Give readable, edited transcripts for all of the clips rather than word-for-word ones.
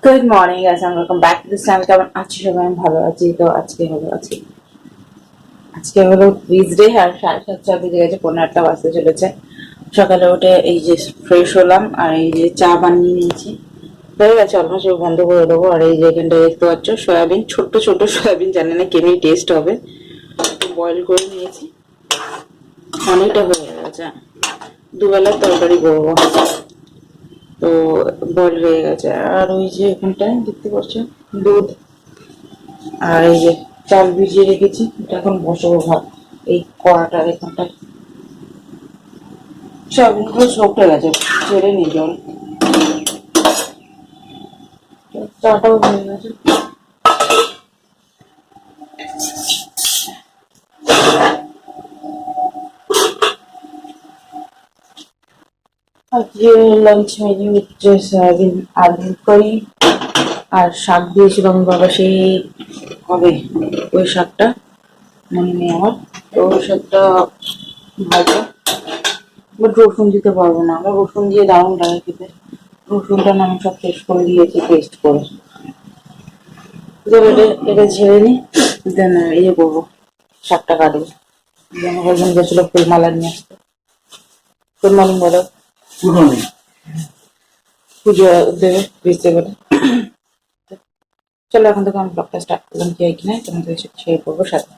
Good morning guys, and welcome back to this channel. কেমন আছি সবাই? আমি ভালো আছি। তো আজকে হলো উইজডে, আর 7:30 বেজে গেছে, 8:15 বাজতে চলেছে। সকালে উঠে এই যে ফ্রেশ হলাম, আর এই যে চা বানিয়ে নিয়েছি। হয়ে গেছে অলমোস্ট, বন্ধ করে দেবো। আর এই যে এখানটা দেখতে পাচ্ছ সয়াবিন, ছোট্ট ছোট্ট সয়াবিন, জানি না কেমনি টেস্ট হবে, বয়েল করে নিয়েছি। অনেকটা হয়ে গেছে, দুবেলার তরকারি করবো। তো বয়েল হয়ে গেছে। আর ওই যে এখানটায় দেখতে পাচ্ছ দুধ, আর এই যে চাল ভিজিয়ে রেখেছি, এটা এখন বসাবো ভাত। এই কড়াটার এখানটায় সয়াবিনগুলো সব হয়ে গেছে, ছেড়ে নিই জল। চাটাও হয়ে গেছে। আজকে লাঞ্চ মেনু হচ্ছে সয়াবিন আলু কারি, আর শাক দিয়েছিলাম বাবা, সেই হবে ওই শাকটা মনে নেই আমার। তো ওই শাকটা ভাজা, বাট রসুন দিতে পারবো না, আমার রসুন দিয়ে দারুণ লাগে খেতে। রসুনটা না আমি সব শেষ করে দিয়েছি পেস্ট করে। এটা ঝেড়ে নিই, দেন ইয়ে করবো, শাকটা কাটবো। আমার হাজবেন্ড গেছিল ফুলমালা নিয়ে আসতে। গুড মর্নিং বলো। Good morning. পুজো দেবে ভিজতে বলে। চলো এখন থেকে আমি ব্লগটা স্টার্ট করলাম, কি হয় কিনা তোমাদের শেয়ার করবো সাথে।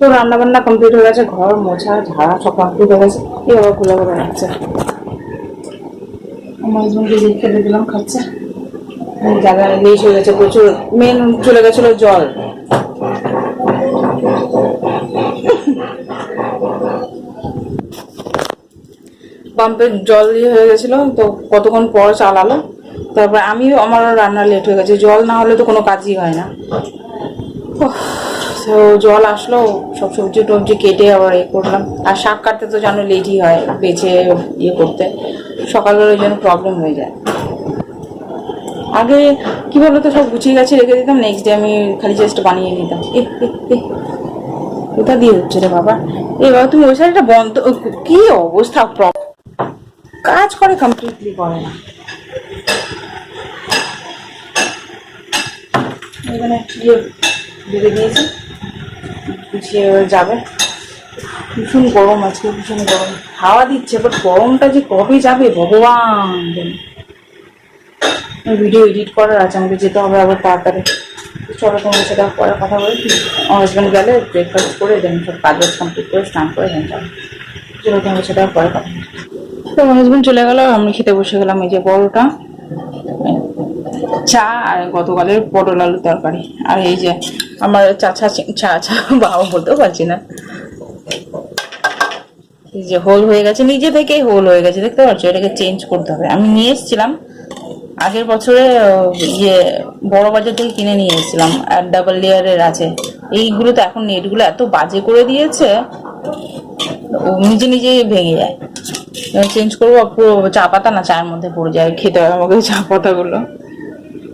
তো রান্না বান্না কমপ্লিট হয়ে গেছে, ঘর মোছা ঝাড়া সব কমপ্লিট হয়ে গেছে। এই আবার খোলা করে রাখছে। আমার হাজবেন্ডকে দিয়ে খেতে দিলাম, খাচ্ছে। জায়গায় লেস হয়ে গেছে প্রচুর, মেন চলে গেছিল জল। পাম্পের জল দিয়ে হয়ে গেছিল, তো কতক্ষণ পর চালালো। তারপর আমিও, আমারও রান্না লেট হয়ে গেছে, জল না হলে তো কোনো কাজই হয় না। তো জল আসলো, সব সবজি টবজি কেটে আবার ইয়ে করলাম। আর শাক কাটতে তো জানো লেটই হয়, বেছে ইয়ে করতে, সকালবেলার জন্য প্রবলেম হয়ে যায়। আগে কি বলতো, সব গুছিয়ে গাছিয়ে রেখে দিতাম, নেক্সট ডে আমি খালি জাস্ট বানিয়ে নিতাম। কোথা দিয়ে হচ্ছে রে বাবা? এবার তুমি ওই সাইডটা বন্ধ, কি অবস্থা, কাজ করে কমপ্লিটলি করে না। এখানে ইয়ে বেঁধে দিয়েছি, গুছিয়ে যাবে। ভীষণ গরম আজকে, ভীষণ গরম। হাওয়া দিচ্ছে, বাট গরমটা যে কবে যাবে ভগবান জানে। ভিডিও এডিট করার আছে, আমাকে যেতে হবে আবার তাড়াতাড়ি। চলো তোমার সেটা পরে কথা বলছি। আমার হাজব্যান্ড গেলে ব্রেকফাস্ট করে দেন, সব কাজ বাজ কমপ্লিট করে স্নান করে দেন যাবো। চলো তোমার সেটা পরে কথা। তো আমার হাজবেন্ড চলে গেল, আমি খেতে বসে গেলাম। এই যে পরোটা, চা, আর গতকালের পটল আলু তরকারি। আর এই যে আমার চাচা চাচা বাবা বলতেও পারছি না, এই যে হোল হয়ে গেছে, নিজে থেকেই হোল হয়ে গেছে, দেখতে পাচ্ছ? এটাকে চেঞ্জ করতে হবে। আমি নিয়ে এসেছিলাম আগের বছরে, ইয়ে বড় বাজার থেকে কিনে নিয়ে এসেছিলাম, আর ডাবল লেয়ারের আছে। এইগুলো তো এখন নেটগুলো এত বাজে করে দিয়েছে, ও নিজে নিজেই ভেঙে যায়। চেঞ্জ করবো, পুরো চা পাতা না চায়ের মধ্যে পড়ে যায়, খেতে হয় আমাকে চা পাতাগুলো।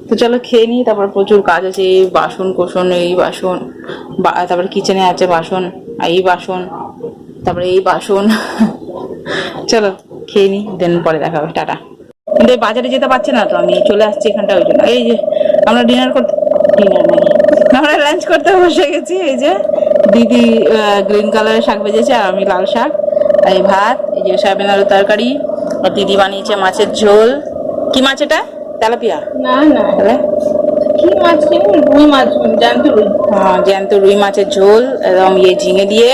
তো চলো খেয়ে নিই, তারপর প্রচুর কাজ আছে, এই বাসন কোসন, এই বাসন, তারপরে কিচেনে আছে বাসন, আর এই বাসন, তারপরে এই বাসন। চলো খেয়ে নিই, দেন পরে দেখা হবে, টাটা। কিন্তু এই বাজারে যেতে পারছি না তো, আমি চলে আসছি এখানটা, ওই জন্য। এই যে আমরা ডিনার নাই, আমরা লাঞ্চ করতে বসে গেছি। এই যে দিদি গ্রিন কালারের শাক ভেজেছে, আর আমি লাল শাক, আর এই ভাত, এই যে সয়াবিন আলু তরকারি, আর দিদি বানিয়েছে মাছের ঝোল। কি মাছ এটা? তেলাপিয়া? না না, তাহলে কি মাছ? রুই মাছ, জ্যান্ত রুই। হ্যাঁ, জ্যান্ত রুই মাছের ঝোল, একদম ইয়ে ঝিঙে দিয়ে।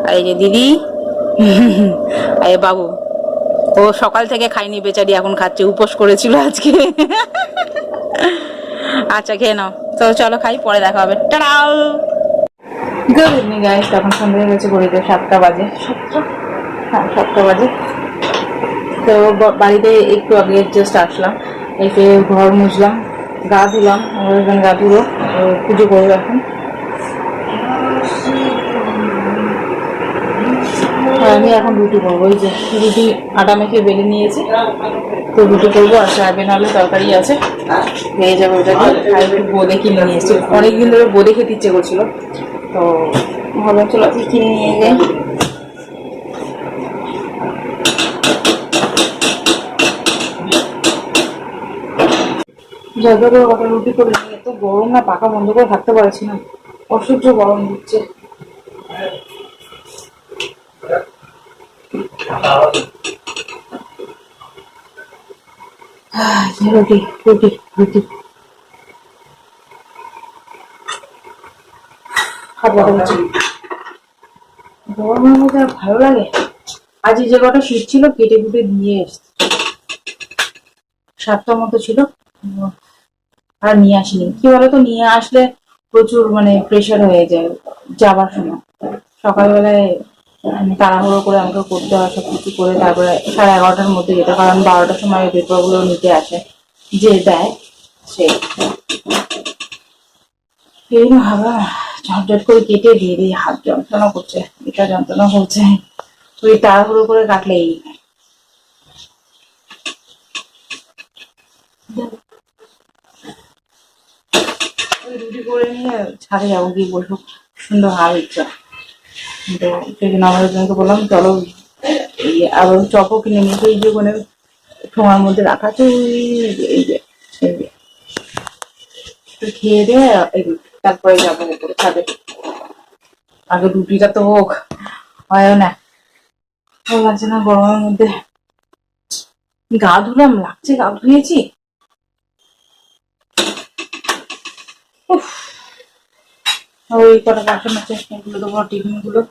আর এই যে দিদি, আর এই বাবু, ও সকাল থেকে খাইনি বেচারি, এখন খাচ্ছে, উপোস করেছিল আজকে। আচ্ছা খেয়ে নাও, তো চলো খাই, পরে দেখা হবে, টাটাও। গুড ইভিনিং গাইস, তখন সন্ধ্যা হয়ে গেছে, ঘড়িতে 7টা বাজে, 7টা, হ্যাঁ 7টা বাজে। তো বাড়িতে একটু আগে জাস্ট আসলাম, এসে ঘর মুছলাম, গা ধুলাম, আমার হাজবেন্ড গা ধুলো, পুজো করবো এখন। আমি এখন রুটি করবো, ওই যে রুটি আটা মেখে বেলে নিয়েছি, তো রুটি করবো। আর সয়াবিন আলু তরকারি আছে, হয়ে যাবে ওটা দিয়ে। আর একটু বোঁদে কিনে নিয়ে এসেছি, অনেকদিন ধরে বোঁদে খেতে ইচ্ছে করছিল, তো ভাবলাম চলো আজকে কিনে নিয়ে যাই। যত করে কটা রুটি করে নিয়ে, এত গরম না, পাখা বন্ধ করে থাকতে পারছি না, অসহ্য গরম দিচ্ছে। রুটি রুটি রুটি খাবো, গরমের মধ্যে আর ভালো লাগে। আজ যে কটা শীত ছিল কেটে কুটে দিয়ে এসছি, 7টা মতো ছিল, আর নিয়ে আসিনি। কি বলতো, নিয়ে আসলে প্রচুর মানে প্রেশার হয়ে যায় যাবার সময়। সকালবেলায় তাড়াহুড়ো করে আমাকে করতে হয় সবকিছু করে, তারপরে 11:30টার মধ্যে যেতে, কারণ 12টার সময় পেপারগুলো নিতে আসে, যে দেয় সে। এই ভাবা ঝটঝট করে কেটে দিয়ে দিই, হাত যন্ত্রণা করছে, এটা যন্ত্রণা হচ্ছে, তুই তাড়াহুড়ো করে কাটলেই। রুটি করে নিয়ে ছাদে যাবো, গিয়ে বসবো, সুন্দর হাওয়া ইচ্ছা। তো সেই জন্য আমার জনকে বললাম চলো, আবার চপও কিনে নিয়ে, এই যে ওখানে ঠোঙার মধ্যে রাখা আছে, এই যে এই যে খেয়ে দিয়ে তারপরে যাবো উপরে ছাদে। আগে রুটিটা তো হোক, হয় না, ভালো লাগছে না গরমের মধ্যে। গা ধুলাম, লাগছে, গা ধুয়েছি। ওই কটা বাসন আছে, এগুলো দেবো, টিফিন গুলো,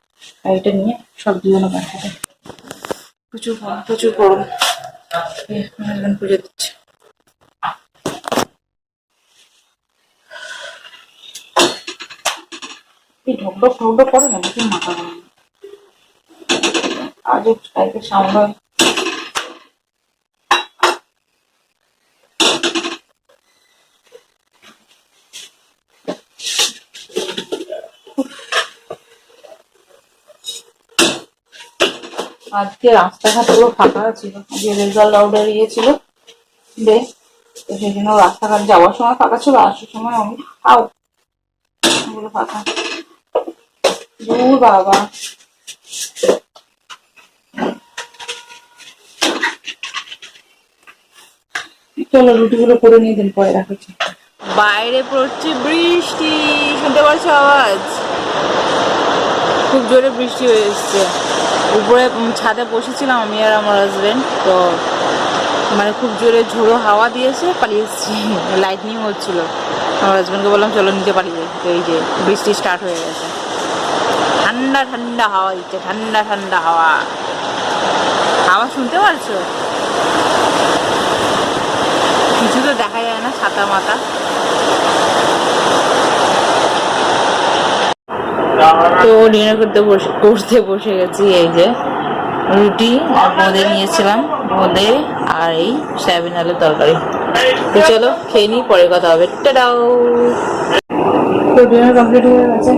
আর এটা নিয়ে সব দিয়ে নেবো একসাথে। প্রচুর গরম, প্রচুর গরম। হাজবেন্ড পুজো দিচ্ছে। এই ঢকঢক ঢকঢক করে না, বেশি মাথা গরম। আজও টাইপের সাউন্ড হয়। আজকে রাস্তাঘাট পুরো ফাঁকা ছিল, যে রেজাল্ট অর্ডার ইয়েছিল বেশ, তো সেই জন্য রাস্তাঘাট যাওয়ার সময় ফাঁকা ছিল, আসার সময় আমি পুরো ফাঁকা। দূর বাবা, চলো রুটিগুলো করে নিয়ে দিন, পরে রাখছি। বাইরে পড়ছে বৃষ্টি, শুনতে পাচ্ছ আওয়াজ? খুব জোরে বৃষ্টি হয়ে এসছে। উপরে ছাদে বসেছিলাম আমি আর আমার হাজবেন্ড, তো মানে খুব জোরে ঝোড়ো হাওয়া দিয়েছে, পালিয়ে এসেছি, লাইটনিং হচ্ছিল। আমার হাজবেন্ডকে বললাম চলো নিচে পালিয়ে যাই, তো এই যে বৃষ্টি স্টার্ট হয়ে গেছে। ঠান্ডা ঠান্ডা হাওয়া দিচ্ছে, ঠান্ডা ঠান্ডা হাওয়া। আবার শুনতে পারছো? কিছু তো দেখা যায় না, ছাতা মাথা। তো ডিনার করতে বসে গেছি। এই যে রুটি আর বোঁদে নিয়েছিলাম, বোঁদে আর এই সয়াবিন আলুর তরকারি। তো চলো খেয়ে নিই, পরে কথা হবে। টাটাও। তো ডিনার কমপ্লিট হয়ে গেছে,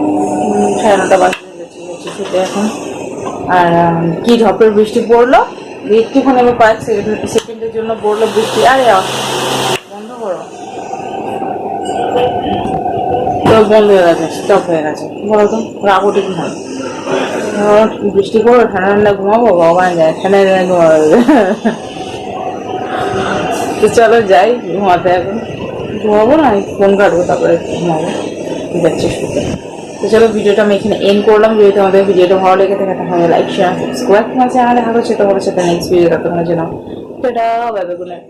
9:30 বাজে খেতে এখন। আর কি ঝড়ের বৃষ্টি পড়লো, একটুখানি আমি কয়েক সেকেন্ডের জন্য পড়লো বৃষ্টি। আরে বন্ধ করো। তো বন্ধ হয়ে গেছে, স্টপ হয়ে গেছে। বলো তো রাগ ওঠে কি হয়? বৃষ্টি পড়লো, ঠান্ডা ঠান্ডা ঘুমাবো, ভগবান যায় ঠান্ডা ঠান্ডা ঘুমাবো। তো চলো যাই ঘুমাতে, এখন ঘুমাবো না, ফোন কাটবো তারপরে ঘুমাবো, যাচ্ছি শুতে। তো চলো ভিডিওটা আমি এখানে এন্ড করলাম। যদি তোমাদের ভিডিওটা ভালো লেগে থাকে তাহলে লাইক শেয়ার সাবস্ক্রাইব তোমার চ্যানেলে থাকো, সেটা বলে সেটা নেক্সট ভিডিও তোমার জন্য। সেটা বাই বাই, গুড নাইট।